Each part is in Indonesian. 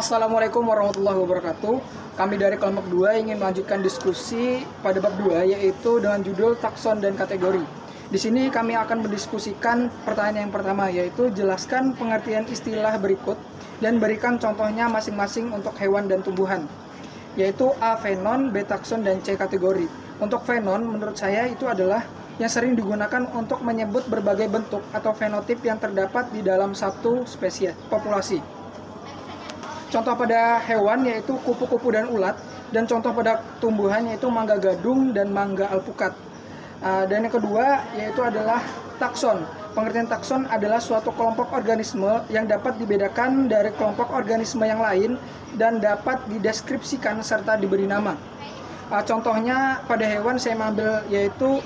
Assalamualaikum warahmatullahi wabarakatuh. Kami dari kelompok 2 ingin melanjutkan diskusi pada bab 2, yaitu dengan judul takson dan kategori. Di sini kami akan mendiskusikan pertanyaan yang pertama, yaitu jelaskan pengertian istilah berikut dan berikan contohnya masing-masing untuk hewan dan tumbuhan, yaitu A. Fenon, B. Takson, dan C. Kategori. Untuk fenon, menurut saya itu adalah yang sering digunakan untuk menyebut berbagai bentuk atau fenotip yang terdapat di dalam satu spesies populasi. Contoh pada hewan yaitu kupu-kupu dan ulat, dan contoh pada tumbuhan yaitu mangga gadung dan mangga alpukat. Dan yang kedua yaitu adalah takson. Pengertian takson adalah suatu kelompok organisme yang dapat dibedakan dari kelompok organisme yang lain dan dapat dideskripsikan serta diberi nama. Contohnya pada hewan saya mengambil yaitu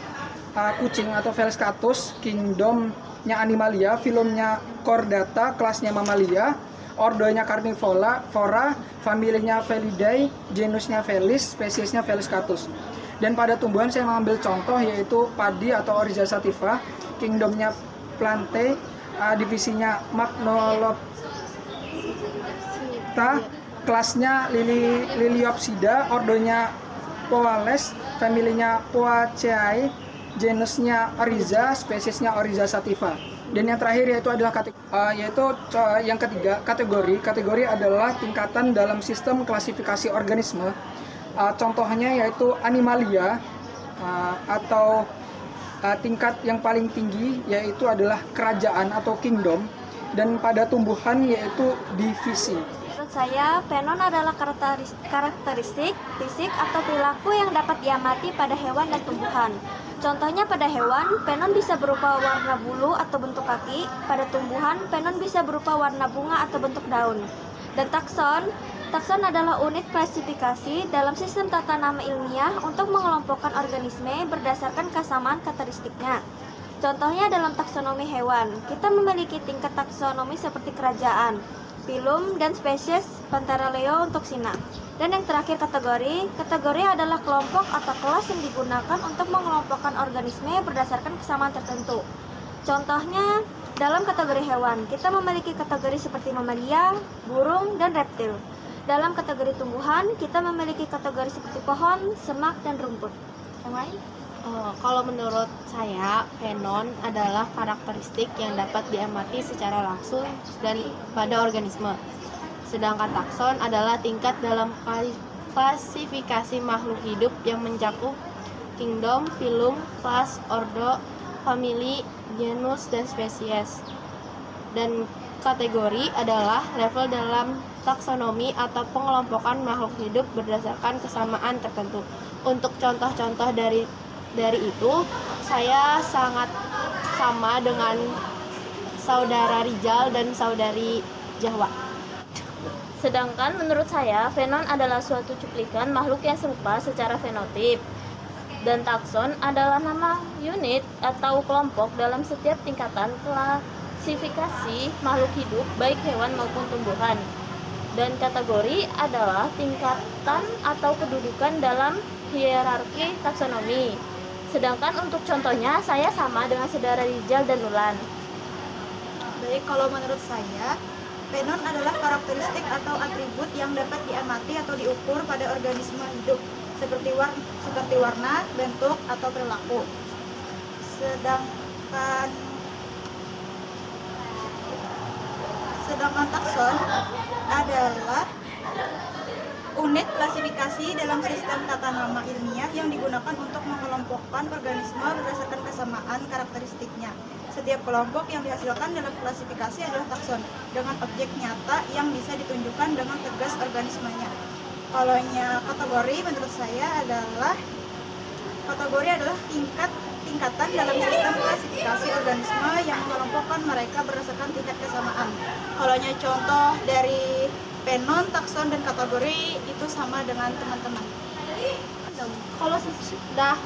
kucing atau Felis catus, kingdomnya Animalia, filumnya Chordata, kelasnya Mamalia, ordonya Carnivora, familinya Felidae, genusnya Felis, spesiesnya Felis catus. Dan pada tumbuhan saya mengambil contoh yaitu padi atau Oryza sativa, kingdomnya Plantae, divisinya Magnolopta, kelasnya Liliopsida, ordonya Poales, familinya Poaceae, genusnya Oryza, spesiesnya Oryza sativa. Dan yang terakhir yaitu adalah yang ketiga, kategori. Kategori adalah tingkatan dalam sistem klasifikasi organisme. Contohnya yaitu Animalia, atau tingkat yang paling tinggi yaitu adalah kerajaan atau kingdom, dan pada tumbuhan yaitu divisi. Menurut saya, fenon adalah karakteristik fisik atau perilaku yang dapat diamati pada hewan dan tumbuhan. Contohnya pada hewan, fenon bisa berupa warna bulu atau bentuk kaki. Pada tumbuhan, fenon bisa berupa warna bunga atau bentuk daun. Dan takson adalah unit klasifikasi dalam sistem tata nama ilmiah untuk mengelompokkan organisme berdasarkan kesamaan karakteristiknya. Contohnya dalam taksonomi hewan, kita memiliki tingkat taksonomi seperti kerajaan, filum, dan spesies Pantarelio untuk Sina. Dan yang terakhir kategori adalah kelompok atau kelas yang digunakan untuk mengelompokkan organisme berdasarkan kesamaan tertentu. Contohnya dalam kategori hewan, kita memiliki kategori seperti mamalia, burung, dan reptil. Dalam kategori tumbuhan, kita memiliki kategori seperti pohon, semak, dan rumput. Yang lain? Kalau menurut saya, fenon adalah karakteristik yang dapat diamati secara langsung dan pada organisme. Sedangkan takson adalah tingkat dalam klasifikasi makhluk hidup yang mencakup kingdom, filum, kelas, ordo, famili, genus, dan spesies. Dan kategori adalah level dalam taksonomi atau pengelompokan makhluk hidup berdasarkan kesamaan tertentu. Untuk contoh-contoh dari itu, saya sangat sama dengan saudara Rijal dan saudari Jahwa. Sedangkan menurut saya, fenon adalah suatu cuplikan makhluk yang serupa secara fenotip. Dan takson adalah nama unit atau kelompok dalam setiap tingkatan klasifikasi makhluk hidup, baik hewan maupun tumbuhan. Dan kategori adalah tingkatan atau kedudukan dalam hierarki taksonomi. Sedangkan untuk contohnya, saya sama dengan saudara Rijal dan Nulan. Baik, kalau menurut saya, fenon adalah karakteristik atau atribut yang dapat diamati atau diukur pada organisme hidup, seperti warna, bentuk, atau perilaku. Sedangkan takson adalah unit klasifikasi dalam sistem tata nama ilmiah yang digunakan untuk mengelompokkan organisme berdasarkan kesamaan karakteristiknya. Setiap kelompok yang dihasilkan dalam klasifikasi adalah takson dengan objek nyata yang bisa ditunjukkan dengan tegas organismenya. Kalau kategori menurut saya adalah tingkatan dalam sistem klasifikasi organisme yang mengelompokkan mereka berdasarkan tingkat kesamaan. Kalau contoh dari fenon, takson, dan kategori itu sama dengan teman-teman. Kalau sudah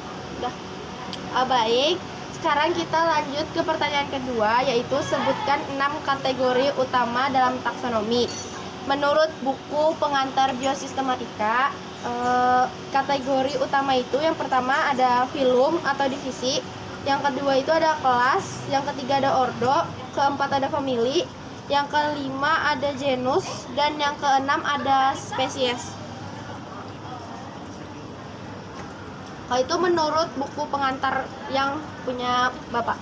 baik. Sekarang kita lanjut ke pertanyaan kedua, yaitu sebutkan 6 kategori utama dalam taksonomi. Menurut buku pengantar biosistematika, kategori utama itu yang pertama ada filum atau divisi, yang kedua itu ada kelas, yang ketiga ada ordo, keempat ada famili, yang kelima ada genus, dan yang keenam ada spesies. Hal itu menurut buku pengantar yang punya Bapak.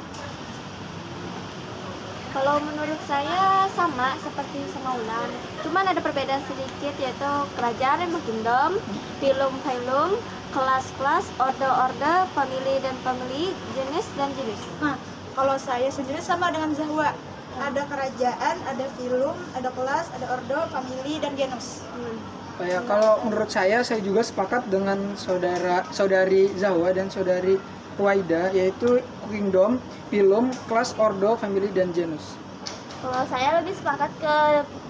Kalau menurut saya sama seperti sama Ulan. Cuman ada perbedaan sedikit, yaitu kerajaan dan kingdom, phylum, kelas-kelas, order, family dan family, jenis dan jenis. Nah, kalau saya sendiri sama dengan Zahwa. Ada kerajaan, ada filum, ada kelas, ada ordo, family, dan genus. Ya, kalau menurut saya juga sepakat dengan saudari Zahwa dan saudari Waida, yaitu kingdom, phylum, kelas, ordo, family, dan genus. Kalau saya lebih sepakat ke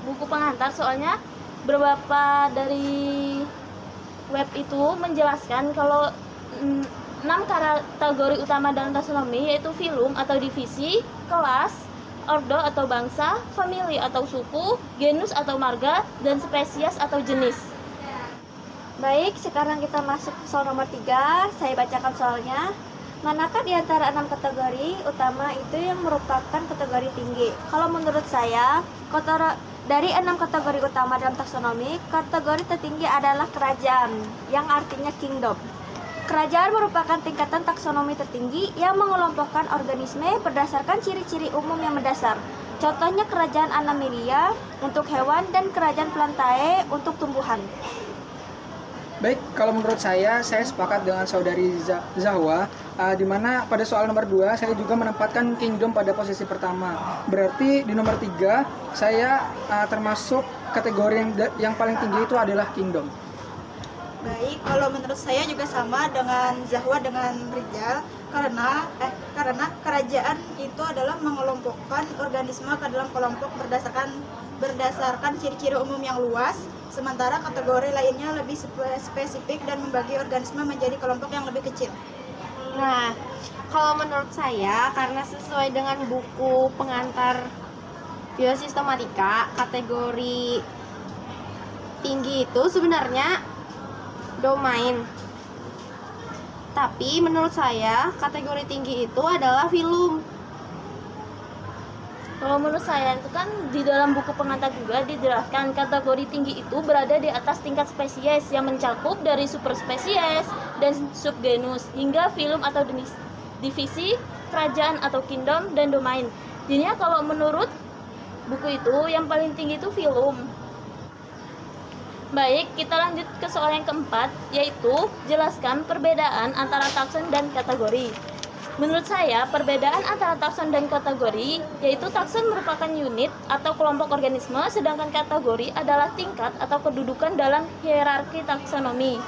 buku pengantar, soalnya beberapa dari web itu menjelaskan kalau 6 kategori utama dalam taksonomi, yaitu phylum atau divisi, kelas, ordo atau bangsa, family atau suku, genus atau marga, dan spesies atau jenis. Baik, sekarang kita masuk ke soal nomor 3. Saya bacakan soalnya. Manakah di antara 6 kategori utama itu yang merupakan kategori tinggi? Kalau menurut saya, dari 6 kategori utama dalam taksonomi, kategori tertinggi adalah kerajaan, yang artinya kingdom. Kerajaan merupakan tingkatan taksonomi tertinggi yang mengelompokkan organisme berdasarkan ciri-ciri umum yang mendasar. Contohnya kerajaan Animalia untuk hewan dan kerajaan Plantae untuk tumbuhan. Baik, kalau menurut saya sepakat dengan saudari Zahwa, di mana pada soal nomor 2 saya juga menempatkan kingdom pada posisi pertama. Berarti di nomor 3 saya termasuk kategori yang paling tinggi itu adalah kingdom. Baik, kalau menurut saya juga sama dengan Zahwa dengan Rizal, karena kerajaan itu adalah mengelompokkan organisme ke dalam kelompok berdasarkan ciri-ciri umum yang luas, sementara kategori lainnya lebih spesifik dan membagi organisme menjadi kelompok yang lebih kecil. Nah, kalau menurut saya, karena sesuai dengan buku pengantar biosistematika, kategori tinggi itu sebenarnya domain. Tapi menurut saya, kategori tinggi itu adalah phylum. Kalau menurut saya itu kan di dalam buku pengantar juga dijelaskan kategori tinggi itu berada di atas tingkat spesies yang mencakup dari superspesies dan subgenus hingga phylum atau divisi, kerajaan atau kingdom, dan domain. Jadinya kalau menurut buku itu yang paling tinggi itu phylum. Baik, kita lanjut ke soal yang keempat, yaitu jelaskan perbedaan antara takson dan kategori. Menurut saya, perbedaan antara takson dan kategori, yaitu takson merupakan unit atau kelompok organisme, sedangkan kategori adalah tingkat atau kedudukan dalam hierarki taksonomi.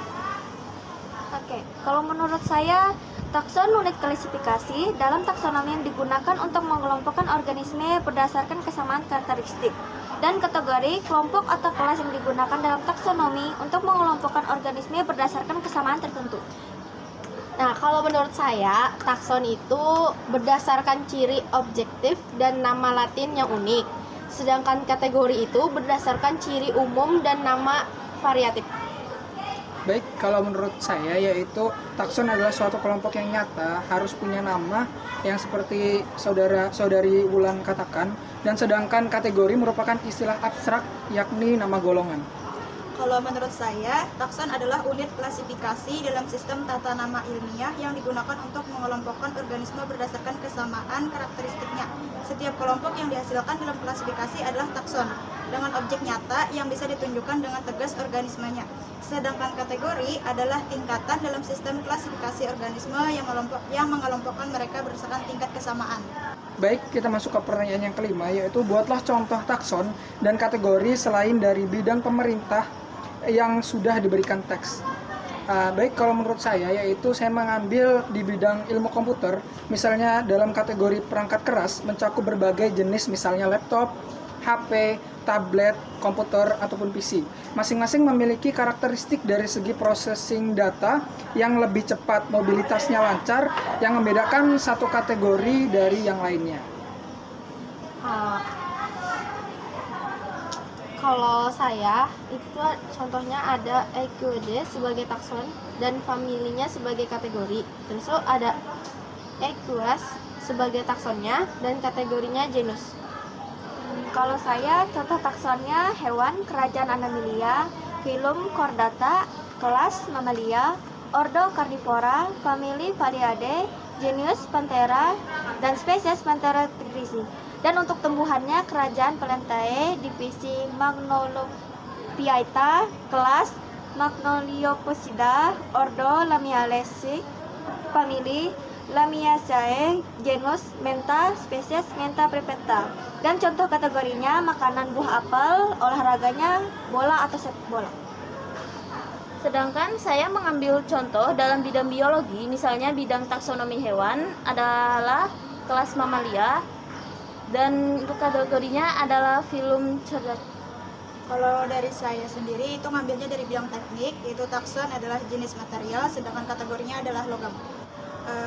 Oke, kalau menurut saya, takson unit klasifikasi dalam taksonomi yang digunakan untuk mengelompokkan organisme berdasarkan kesamaan karakteristik. Dan kategori kelompok atau kelas yang digunakan dalam taksonomi untuk mengelompokkan organisme berdasarkan kesamaan tertentu. Nah, kalau menurut saya, takson itu berdasarkan ciri objektif dan nama latin yang unik. Sedangkan kategori itu berdasarkan ciri umum dan nama variatif. Baik, kalau menurut saya yaitu takson adalah suatu kelompok yang nyata, harus punya nama yang seperti saudari Wulan katakan, dan sedangkan kategori merupakan istilah abstrak yakni nama golongan. Kalau menurut saya, takson adalah unit klasifikasi dalam sistem tata nama ilmiah yang digunakan untuk mengelompokkan organisme berdasarkan kesamaan karakteristiknya. Setiap kelompok yang dihasilkan dalam klasifikasi adalah takson, dengan objek nyata yang bisa ditunjukkan dengan tegas organismenya. Sedangkan kategori adalah tingkatan dalam sistem klasifikasi organisme yang mengelompokkan mereka berdasarkan tingkat kesamaan. Baik, kita masuk ke pertanyaan yang kelima, yaitu buatlah contoh takson dan kategori selain dari bidang pemerintah yang sudah diberikan teks. Baik, kalau menurut saya yaitu saya mengambil di bidang ilmu komputer, misalnya dalam kategori perangkat keras mencakup berbagai jenis, misalnya laptop, HP, tablet, komputer, ataupun PC. Masing-masing memiliki karakteristik dari segi processing data yang lebih cepat, mobilitasnya lancar, yang membedakan satu kategori dari yang lainnya. Kalau saya, itu contohnya ada EQD sebagai takson dan familinya sebagai kategori. Terus ada EQS sebagai taksonnya dan kategorinya genus. Kalau saya, contoh taksonnya hewan kerajaan Animalia, filum Chordata, kelas Mammalia, ordo Carnivora, famili Palidae, genus Panthera, dan spesies Panthera tigrisi. Dan untuk tumbuhannya kerajaan Plantae, divisi Magnolophyita, kelas Magnoliopsida, ordo Lamiaceae, famili Lamiaceae, genus Mentha, spesies Mentha prepeta. Dan contoh kategorinya makanan buah apel, olahraganya bola atau sepak bola. Sedangkan saya mengambil contoh dalam bidang biologi, misalnya bidang taksonomi hewan adalah kelas Mammalia, dan untuk kategorinya adalah filum Chordata. Kalau dari saya sendiri itu ngambilnya dari bidang teknik, yaitu takson adalah jenis material, sedangkan kategorinya adalah logam.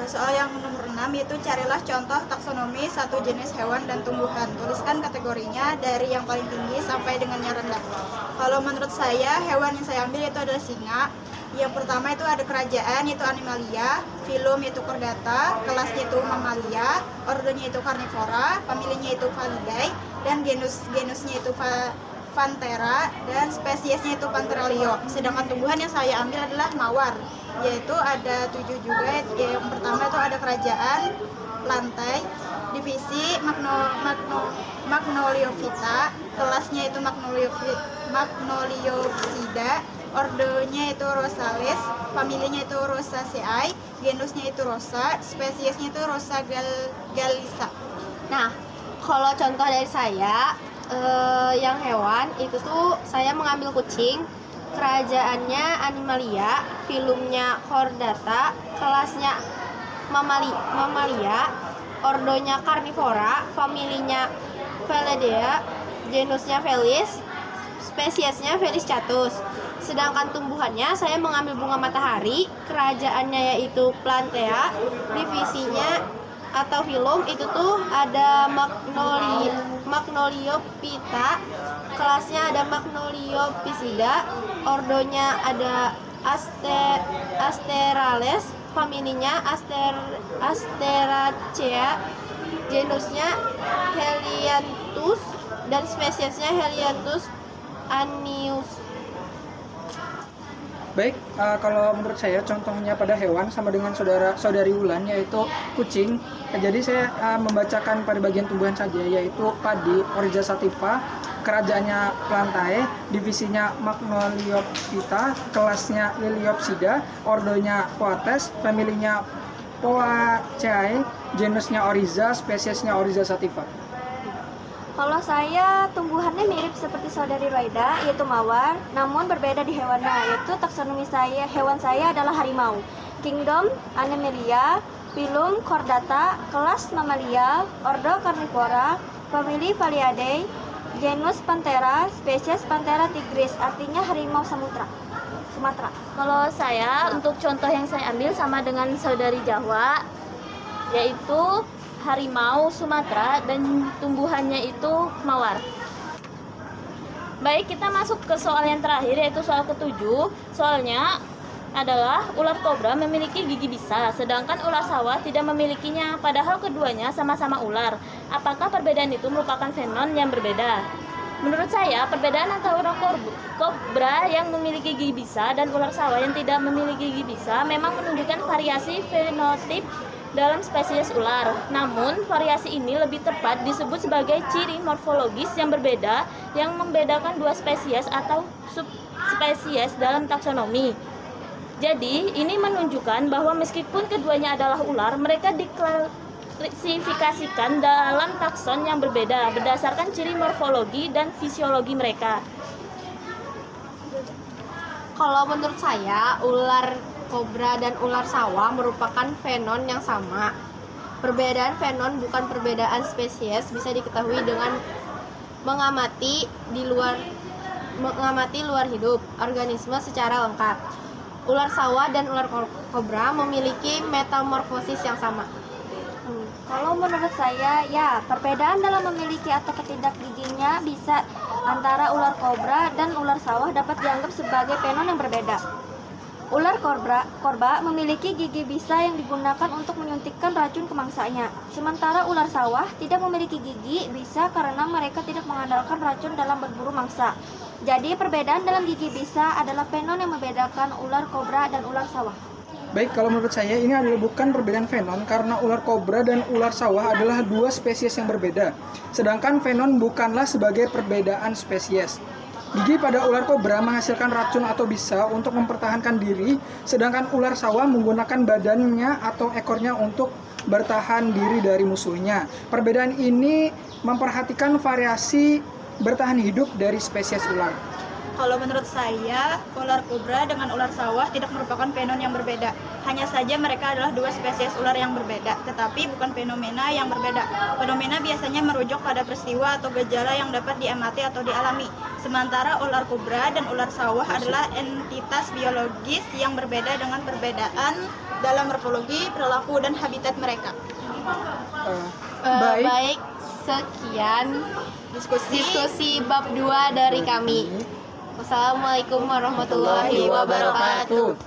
Soal yang nomor 6 yaitu carilah contoh taksonomi satu jenis hewan dan tumbuhan. Tuliskan kategorinya dari yang paling tinggi sampai dengan yang rendah. Kalau menurut saya, hewan yang saya ambil itu adalah singa. Yang pertama itu ada kerajaan, yaitu Animalia, filum yaitu Chordata, kelasnya itu Mammalia, ordonya itu Carnivora, familinya itu Palidae, dan genusnya itu Panthera, dan spesiesnya itu Panthera leo. Sedangkan tumbuhan yang saya ambil adalah mawar, yaitu ada 7 juga. Yang pertama itu ada kerajaan lantai, divisi Magnoliophyta, kelasnya itu Magnoliopsida, ordonya itu Rosales, familinya itu Rosaceae, genusnya itu Rosa, spesiesnya itu Rosa gallica. Nah, kalau contoh dari saya, yang hewan itu tuh saya mengambil kucing, kerajaannya Animalia, filumnya Chordata, kelasnya Mammalia, ordonya Carnivora, familinya Palidae, genusnya Felis, spesiesnya Feliscatus. Sedangkan tumbuhannya saya mengambil bunga matahari, kerajaannya yaitu Plantea, divisinya atau filum itu tuh ada Magnoliophyta, kelasnya ada Magnoliopsida, ordonya ada Asterales, familinya Asteracea, genusnya Helianthus, dan spesiesnya Helianthus annius. Baik, kalau menurut saya contohnya pada hewan sama dengan saudari Wulan, yaitu kucing. Jadi saya membacakan pada bagian tumbuhan saja, yaitu padi Oryza sativa, kerajaannya Plantae, divisinya Magnoliophyta, kelasnya Liliopsida, ordonya Poates, familinya Poaceae, genusnya Oryza, spesiesnya Oryza sativa. Kalau saya, tumbuhannya mirip seperti saudari Raida, yaitu mawar, namun berbeda di hewannya, yaitu taksonomi hewan saya adalah harimau. Kingdom Animalia, filum Chordata, kelas Mammalia, ordo Carnivora, famili Palidae, genus Panthera, spesies Panthera tigris, artinya harimau Sumatera. Kalau saya, untuk contoh yang saya ambil sama dengan saudari Jawa, yaitu harimau Sumatera, dan tumbuhannya itu mawar. Baik, kita masuk ke soal yang terakhir, yaitu soal ke-7. Soalnya adalah ular kobra memiliki gigi bisa, sedangkan ular sawah tidak memilikinya, padahal keduanya sama-sama ular. Apakah perbedaan itu merupakan fenon yang berbeda? Menurut saya, perbedaan antara ular kobra yang memiliki gigi bisa dan ular sawah yang tidak memiliki gigi bisa memang menunjukkan variasi fenotip dalam spesies ular. Namun, variasi ini lebih tepat disebut sebagai ciri morfologis yang berbeda yang membedakan dua spesies atau subspesies dalam taksonomi. Jadi, ini menunjukkan bahwa meskipun keduanya adalah ular, mereka diklasifikasikan dalam takson yang berbeda berdasarkan ciri morfologi dan fisiologi mereka. Kalau menurut saya, ular kobra dan ular sawah merupakan fenon yang sama. Perbedaan fenon bukan perbedaan spesies, bisa diketahui dengan mengamati luar hidup organisme secara lengkap. Ular sawah dan ular kobra memiliki metamorfosis yang sama. Kalau menurut saya, ya, perbedaan dalam memiliki atau ketidak giginya bisa antara ular kobra dan ular sawah dapat dianggap sebagai fenon yang berbeda. Ular korba memiliki gigi bisa yang digunakan untuk menyuntikkan racun ke mangsanya. Sementara ular sawah tidak memiliki gigi bisa karena mereka tidak mengandalkan racun dalam berburu mangsa. Jadi perbedaan dalam gigi bisa adalah fenon yang membedakan ular kobra dan ular sawah. Baik, kalau menurut saya ini adalah bukan perbedaan fenon karena ular kobra dan ular sawah adalah dua spesies yang berbeda. Sedangkan fenon bukanlah sebagai perbedaan spesies. Gigi pada ular kobra menghasilkan racun atau bisa untuk mempertahankan diri, sedangkan ular sawah menggunakan badannya atau ekornya untuk bertahan diri dari musuhnya. Perbedaan ini memperhatikan variasi bertahan hidup dari spesies ular. Kalau menurut saya, ular kobra dengan ular sawah tidak merupakan fenon yang berbeda. Hanya saja mereka adalah dua spesies ular yang berbeda, tetapi bukan fenomena yang berbeda. Fenomena biasanya merujuk pada peristiwa atau gejala yang dapat diamati atau dialami. Sementara ular kobra dan ular sawah adalah entitas biologis yang berbeda dengan perbedaan dalam morfologi, perilaku, dan habitat mereka. Baik, sekian diskusi bab 2 dari kami. Wassalamualaikum warahmatullahi wabarakatuh.